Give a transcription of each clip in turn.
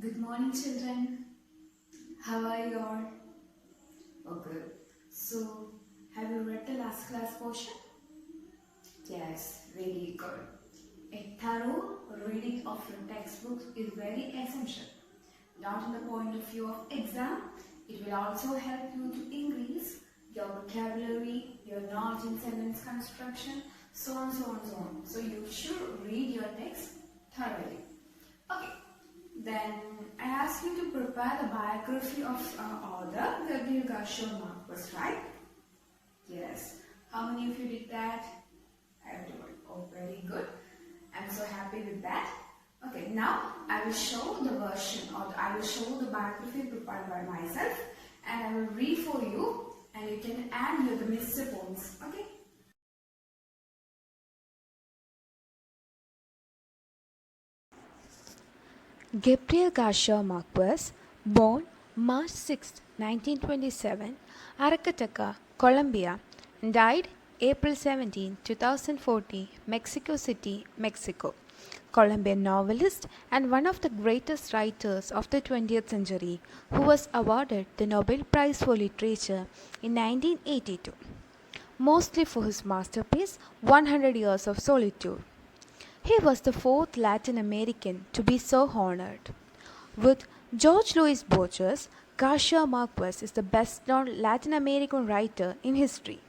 Good morning, children. How are you all? Oh, good. So, have you read the last class portion? Yes, very good. A thorough reading of your textbooks is very essential. Not in the point of view of exam, it will also help you to increase your vocabulary, your knowledge in sentence construction, so on, so on, so on. So, you should read your text thoroughly. Okay, then I asked you to prepare the biography of author Gabriel Garcia Marquez, right? Yes. How many of you did that? Everyone. Oh, very good. I'm so happy with that. Okay, now I will show the version or I will show the biography prepared by myself and I will read for you and you can add here the missed points. Okay? Gabriel Garcia Marquez, born March 6, 1927, Aracataca, Colombia, and died April 17, 2014, Mexico City, Mexico. Colombian novelist and one of the greatest writers of the 20th century, who was awarded the Nobel Prize for Literature in 1982, mostly for his masterpiece 100 Years of Solitude. He was the fourth Latin American to be so honored. With George Luis Borges, Garcia Marquez is the best known Latin American writer in history.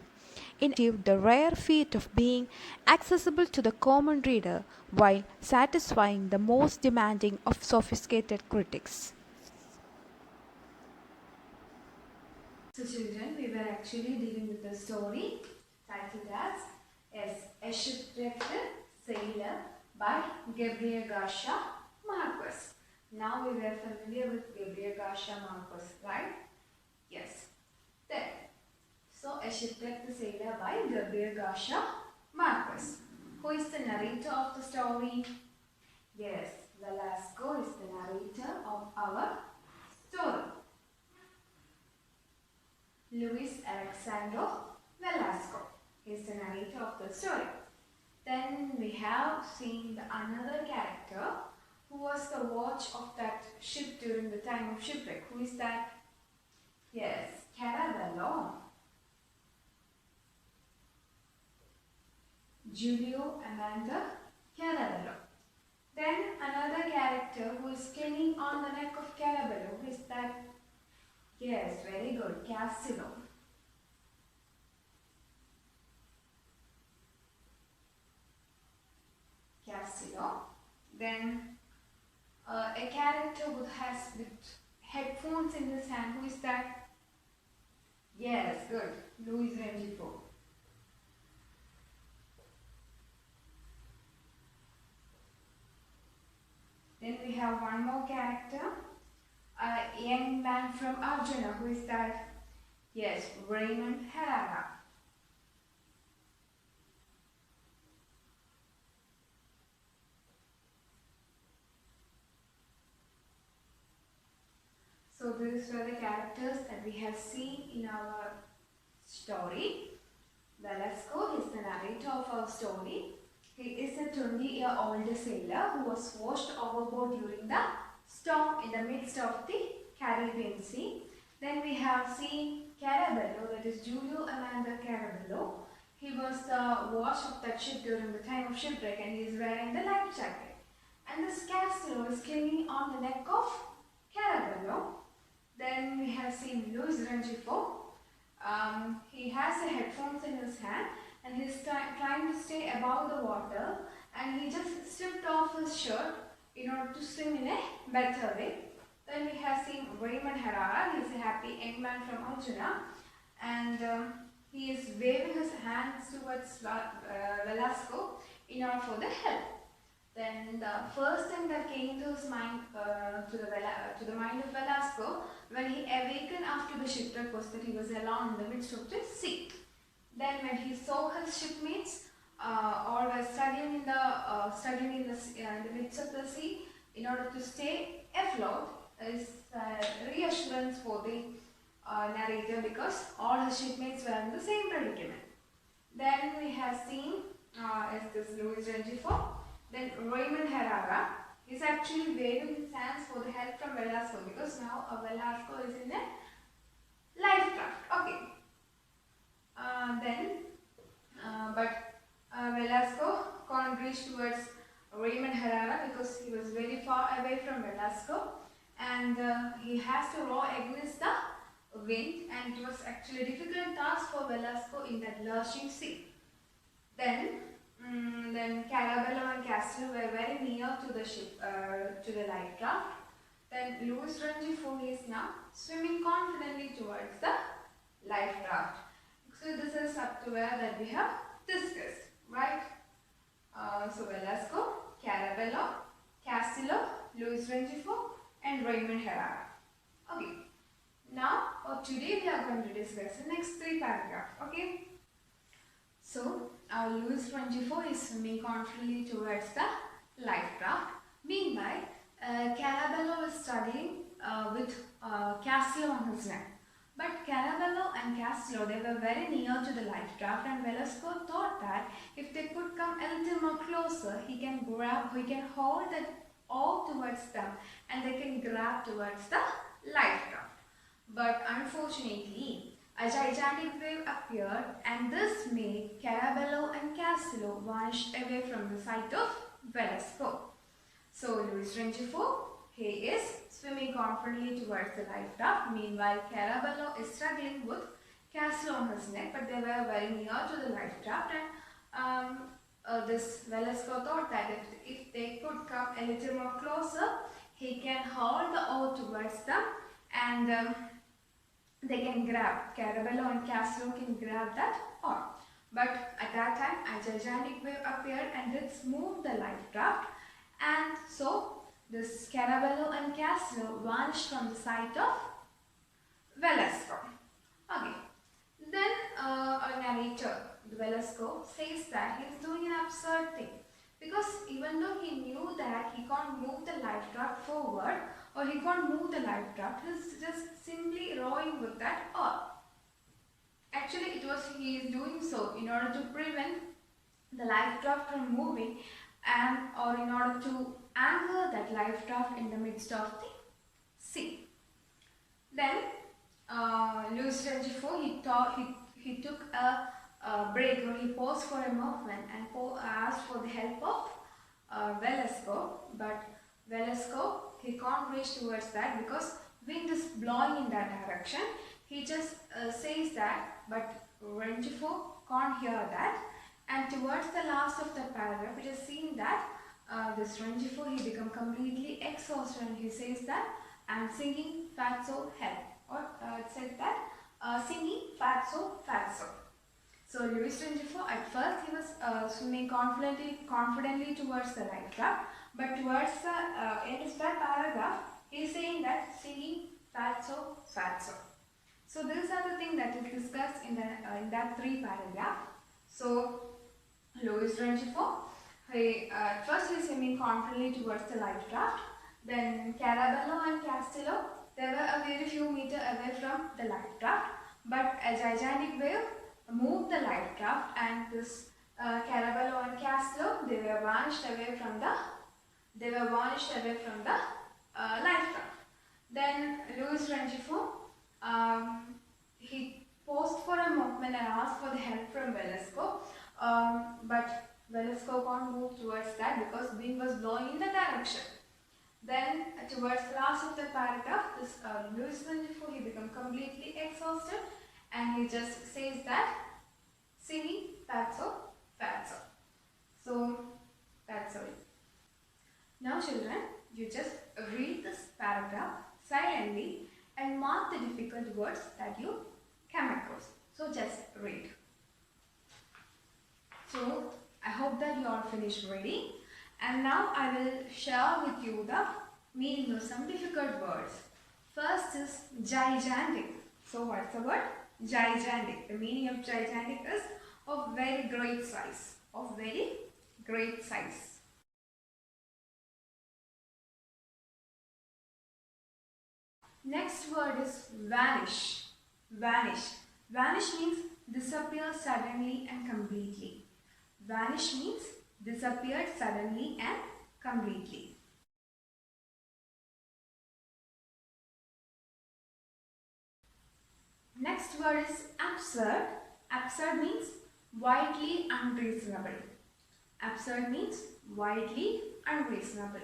In achieved the rare feat of being accessible to the common reader while satisfying the most demanding of sophisticated critics. So children, we were actually dealing with the story titled as A Shipwrecked Sailor by Gabriel Garcia Marquez. Now we were familiar with Gabriel Garcia Marquez, right? Yes. Then, so A Shipwrecked Sailor by Gabriel Garcia Marquez. Who is the narrator of the story? Yes, Velasco is the narrator of our story. Luis Alexandro Velasco is the narrator of the story. Then we have seen another character who was the watch of that ship during the time of shipwreck. Who is that? Yes, Carabello. Julio Amanda Carabello. Then another character who is clinging on the neck of Carabello. Who is that? Yes, very good. Castillo. Castillo. Then a character who has with headphones in his hand. Who is that? Yes, good. Luis Rengifo. Then we have one more character, a young man from Arjuna. Who is that? Yes, Raymond Herrera. So these were the characters that we have seen in our story. Velasco is the narrator of our story. He is a 20-year-old sailor who was washed overboard during the storm in the midst of the Caribbean Sea. Then we have seen Carabello, that is Julio Amanda Carabello. He was the watch of that ship during the time of shipwreck and he is wearing the life jacket. And this Castillo is clinging on the neck of Carabello. Then we have seen Luis Rengifo. He has the headphones in his hand and he's trying to stay above the water and he just stripped off his shirt in order to swim in a better way. Then we have seen Raymond Herrera. He is a happy young man from Arjuna and he is waving his hands towards Velasco in order for the help. Then the first thing that came to his mind, to the mind of Velasco, when he awakened after the shipwreck, was that he was alone in the midst of the sea. Then, when he saw his shipmates, all were struggling in the midst of the sea, in order to stay afloat, is reassurance for the narrator because all his shipmates were in the same predicament. Then we have seen is this Luis Rengifo. Then Raymond Herrera, He's actually waving his hands for the help from Velasco because now Velasco is in a life raft. Okay. But Velasco can't reach towards Raymond Herrera because he was very far away from Velasco, and he has to row against the wind, and it was actually a difficult task for Velasco in that lurching sea. Then Carabello and Castle were very near to the ship, to the life raft. Then Luis Rengifo is now swimming confidently towards the life raft. So this is up to where that we have discussed, right? So Velasco, Carabello, Castillo, Luis Rengifo, and Raymond Herrera. Okay. Now, today we are going to discuss the next three paragraphs. Okay. So, Luis Rengifo is swimming confidently towards the life raft. Meanwhile, Carabello is struggling with Castillo on his neck. But Carabello and Castillo, they were very near to the life raft, and Velasco thought that if they could come a little more closer, he can hold the oar towards them, and they can grab towards the life raft. But unfortunately, a gigantic wave appeared, and this made Carabello and Castillo vanish away from the sight of Velasco. So Luis Rengifo, he is swimming confidently towards the life raft. Meanwhile, Carabello is struggling with Castillo on his neck, but they were very near to the life raft, and this Velasco thought that if they could come a little more closer, he can hold the oar towards them, and they can grab, Carabello and Castillo can grab that oar. But at that time, a gigantic wave appeared and it moved the life raft, and so this Carabello and Castillo vanished from the sight of Velasco. Okay. Then a narrator, Velasco, says that he is doing an absurd thing, because even though he knew that he can't move the life raft forward, or he can't move the life raft, he's just simply rowing with that oar. Actually, he is doing so in order to prevent the life raft from moving, or in order to anchor that life raft in the midst of the sea. Then Luis Rengifo, he took a break, or he paused for a moment and asked for the help of Velasco, but Velasco, he can't reach towards that because wind is blowing in that direction. He just says that, but Rengifo can't hear that. And towards the last of the paragraph, it is seen that this Rengifo, he become completely exhausted, and he says that I'm singing Fatso help, or it says that singing Fatso. So Luis Rengifo, at first he was swimming confidently towards the life raft, but towards the end of that paragraph, he is saying that singing Fatso. So these are the things that is discussed in that three paragraph. So Luis Rengifo, at first he is swimming confidently towards the life raft. Then Carabello and Castillo, they were a very few meters away from the life raft, but a gigantic wave moved the life raft, and this Carabello and Castillo, they were vanished away from the life raft. Then Luis Rengifo, he paused for a moment and asked for the help from Velasco, but Velasco can't move towards that because wind was blowing in the direction. Then towards the last of the paragraph, this Luis Rengifo, he become completely exhausted, and he just says that singing Fatso. So that's all. Now children, you just read this paragraph silently and mark the difficult words that you come across. So just read. So I hope that you all finished reading, and now I will share with you the meaning of some difficult words. First is gigantic. So what's the word? Gigantic. The meaning of gigantic is of very great size. Next word is vanish. Vanish means disappear suddenly and completely. Vanish means disappeared suddenly and completely. Next word is absurd. Absurd means widely unreasonable. Absurd means widely unreasonable.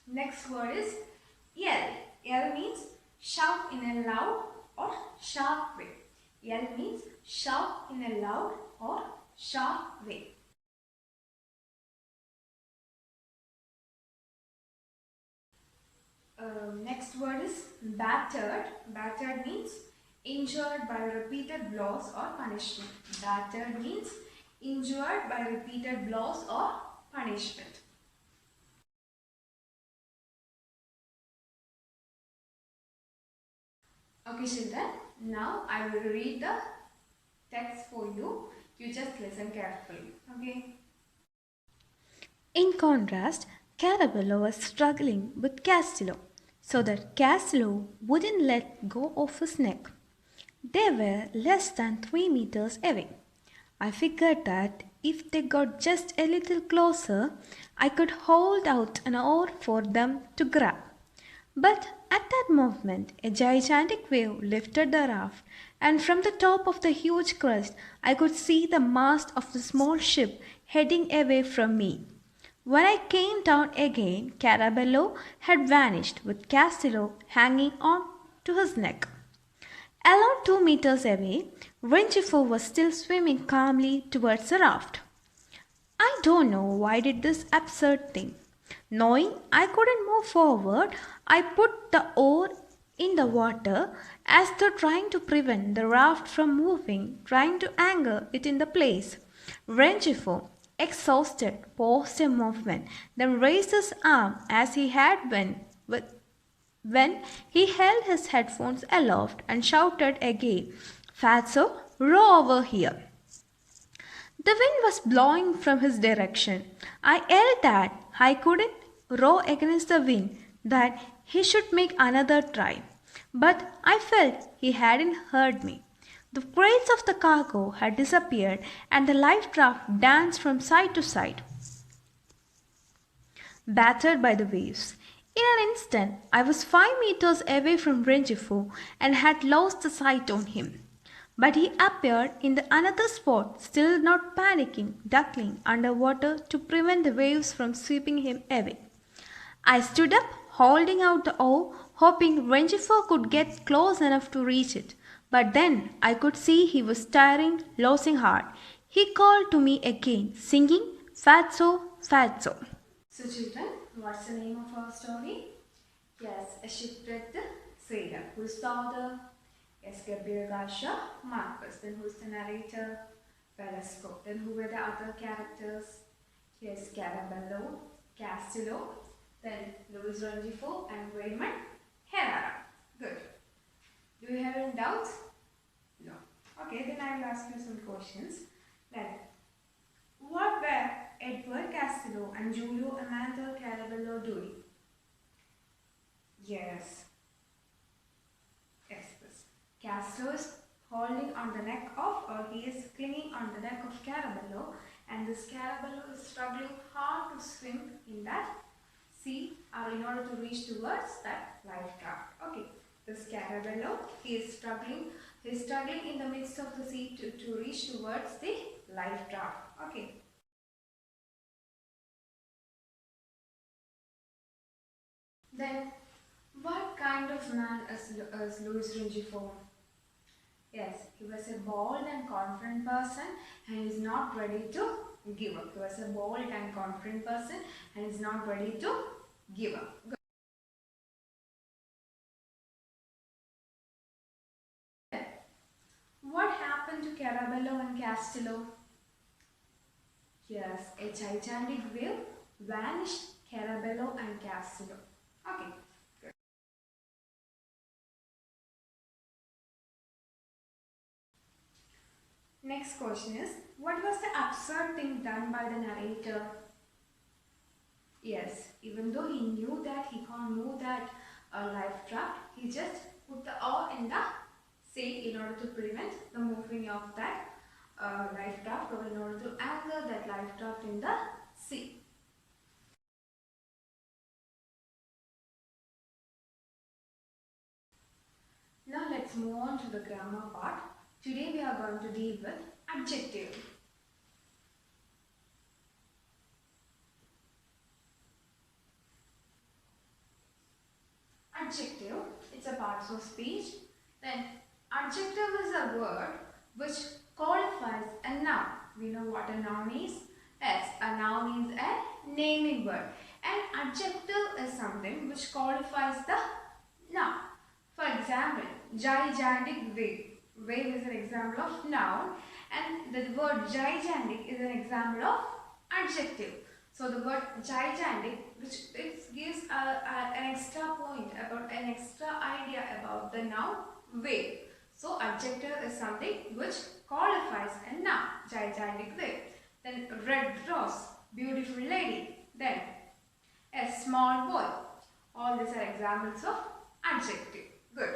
Next word is yell. Yell means shout in a loud or sharp way. Yell means shout in a loud or sharp way. Next word is battered. Battered means injured by repeated blows or punishment. Battered means injured by repeated blows or punishment. Okay children, now I will read the text for you. You just listen carefully. Okay. In contrast, Carabello was struggling with Castello so that Castello wouldn't let go of his neck. They were less than 3 meters away. I figured that if they got just a little closer, I could hold out an oar for them to grab. But at that moment, a gigantic wave lifted the raft, and from the top of the huge crest, I could see the mast of the small ship heading away from me. When I came down again, Carabello had vanished with Castello hanging on to his neck. About 2 meters away, Rengifo was still swimming calmly towards the raft. I don't know why I did this absurd thing. Knowing I couldn't move forward, I put the oar in the water as though trying to prevent the raft from moving, trying to anchor it in the place. Rengifo, exhausted, paused a moment, then raised his arm as he had when he held his headphones aloft and shouted again, "Fatso, row over here." The wind was blowing from his direction. I yelled that I couldn't row against the wind, that he should make another try. But I felt he hadn't heard me. The crates of the cargo had disappeared and the life raft danced from side to side, battered by the waves. In an instant, I was 5 meters away from Rengifo and had lost the sight on him. But he appeared in the another spot, still not panicking, ducking under water to prevent the waves from sweeping him away. I stood up, holding out the oar, hoping Rengifo could get close enough to reach it. But then I could see he was tiring, losing heart. He called to me again, singing, "Fatso, Fatso." So children, what's the name of our story? Yes, A Shipwrecked Sailor. Who's the author? Yes, Gabriel Garcia Marquez. Then who's the narrator? Velasco. Then who were the other characters? Yes, Carabello, Castello, then Luis Rengifo and Raymond Herrera. Good. Do you have any doubts? No. Okay, then I will ask you some questions. Like, what were Edward Castello and Julio Amanda Carabello doing? Yes. Yes, this. Castello is holding on the neck of, or he is clinging on the neck of Carabello, and this Carabello is struggling hard to swim in that sea or in order to reach towards that life raft. Okay, this Carabello, he is struggling in the midst of the sea to reach towards the life raft. Okay. Then, what kind of man is Luis Rengifo? Yes, he was a bold and confident person and is not ready to give up. He was a bold and confident person and is not ready to give up. Good. What happened to Carabello and Castello? Yes, a gigantic wave vanished Carabello and Castello. Okay. Good. Next question is, what was the absurd thing done by the narrator? Yes, even though he knew that he can't move that life raft, he just put the oar in the sail in order to prevent the moving of that life raft, or in order to anchor that life raft in the sea. move on to the grammar part. Today we are going to deal with adjective. Adjective, it's a part of speech. Then adjective is a word which qualifies a noun. We know what a noun is. Yes, a noun is a naming word. An adjective is something which qualifies the noun. For example, gigantic wave. Wave is an example of noun, and the word gigantic is an example of adjective. So the word gigantic, which it gives an extra point about an extra idea about the noun wave. So adjective is something which qualifies a noun, gigantic wave. Then red rose, beautiful lady. Then a small boy. All these are examples of adjective. Good.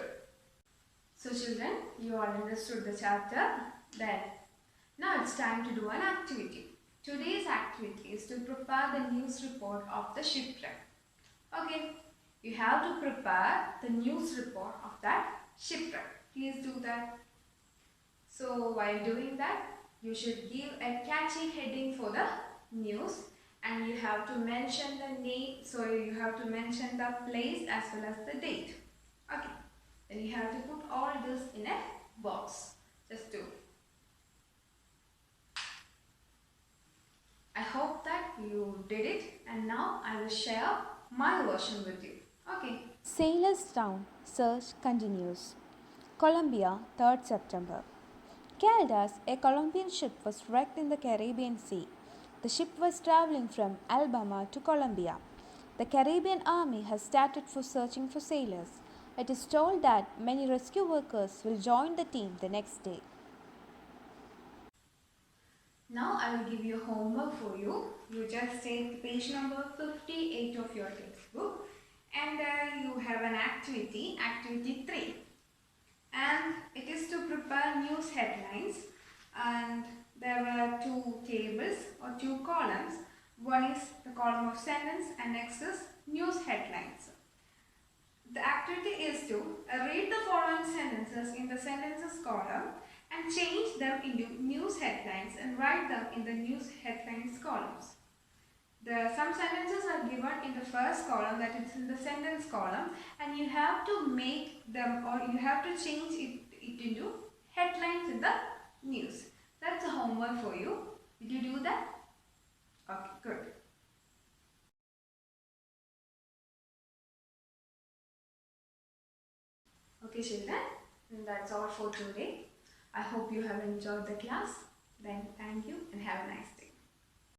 So children, you all understood the chapter. Then now it's time to do an activity. Today's activity is to prepare the news report of the shipwreck. Okay, you have to prepare the news report of that shipwreck. Please do that. So while doing that, you should give a catchy heading for the news, and you have to mention the name, so you have to mention the place as well as the date. Okay, then you have to put all this in a box. Just do. I hope that you did it, and now I will share my version with you. Okay. Sailor's Town search continues. Colombia, 3rd September. Caldas, a Colombian ship, was wrecked in the Caribbean Sea. The ship was traveling from Alabama to Colombia. The Caribbean Army has started for searching for sailors. It is told that many rescue workers will join the team the next day. Now I will give you homework for you. You just take page number 58 of your textbook, and you have an activity, activity 3. And it is to prepare news headlines, and there were 2 tables or 2 columns. One is the column of sentence and next is news headlines. The activity is to read the following sentences in the sentences column and change them into news headlines and write them in the news headlines columns. Some sentences are given in the first column, that is in the sentence column, and you have to make them, or you have to change it into headlines in the news. That's a homework for you. Did you do that? Okay, good. Okay children, that's all for today. I hope you have enjoyed the class. Then thank you and have a nice day.